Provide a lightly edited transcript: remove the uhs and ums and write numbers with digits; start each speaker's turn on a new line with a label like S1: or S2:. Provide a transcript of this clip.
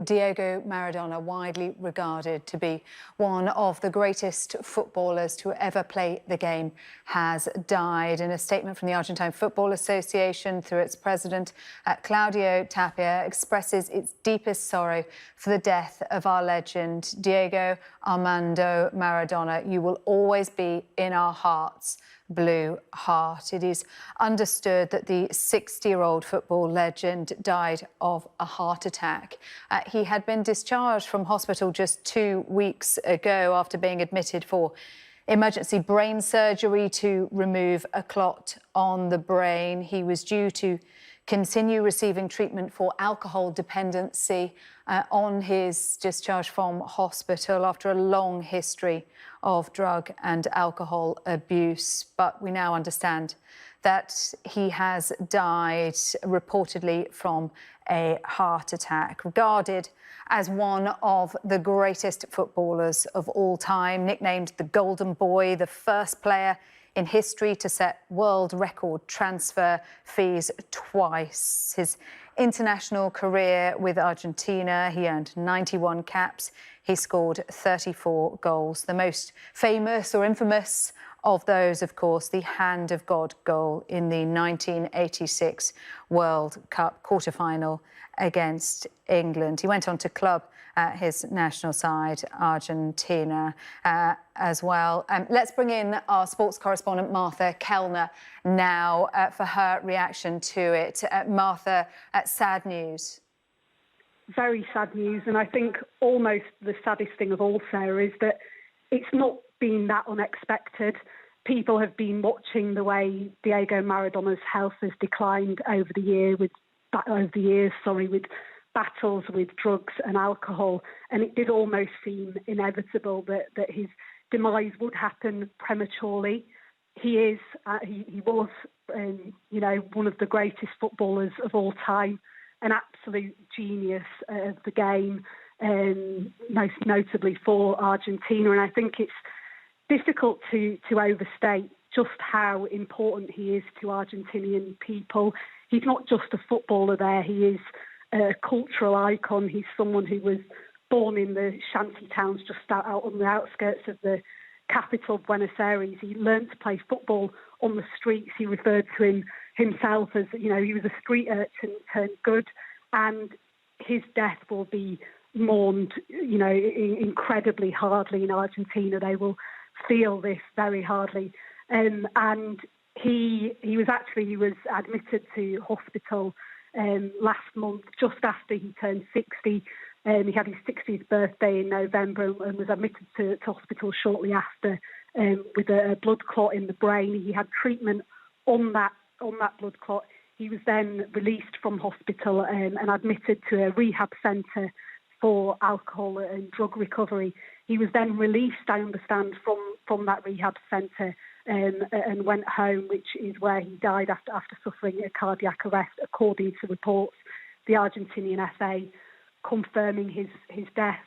S1: Diego Maradona, widely regarded to be one of the greatest footballers to ever play the game, has died. In a statement from the Argentine Football Association, through its president, Claudio Tapia, expresses its deepest sorrow for the death of our legend, Diego Armando Maradona. You will always be in our hearts, Blue Heart. It is understood that the 60-year-old football legend died of a heart attack. He had been discharged from hospital just 2 weeks ago after being admitted for emergency brain surgery to remove a clot on the brain. He was due to continue receiving treatment for alcohol dependency on his discharge from hospital after a long history of drug and alcohol abuse. But we now understand that he has died, reportedly from a heart attack. Regarded as one of the greatest footballers of all time, nicknamed the Golden Boy, the first player in history to set world record transfer fees twice. His international career with Argentina, he earned 91 caps. He scored 34 goals. The most famous or infamous of those, of course, the Hand of God goal in the 1986 World Cup quarter-final against England. He went on to club his national side, Argentina, as well. Let's bring in our sports correspondent, Martha Kellner, now for her reaction to it. Martha, sad news.
S2: Very sad news, and I think almost the saddest thing of all, Sarah, is that it's not been that unexpected. People have been watching the way Diego Maradona's health has declined over the years, with battles with drugs and alcohol, and it did almost seem inevitable that his demise would happen prematurely. He was one of the greatest footballers of all time, an absolute genius of the game, most notably for Argentina. And I think it's difficult to overstate just how important he is to Argentinian people. He's not just a footballer there, he is a cultural icon. He's someone who was born in the shanty towns just out on the outskirts of the capital, Buenos Aires. He learned to play football on the streets. He referred to himself as, he was a street urchin turned good, and his death will be mourned, incredibly hardly in Argentina. They will feel this very hardly. And he was admitted to hospital last month, just after he turned 60. He had his 60th birthday in November and was admitted to hospital shortly after with a blood clot in the brain. He had treatment on that blood clot. He was then released from hospital and admitted to a rehab centre for alcohol and drug recovery. He was then released, I understand, from that rehab centre and went home, which is where he died after suffering a cardiac arrest, according to reports. The Argentinian FA confirming his death.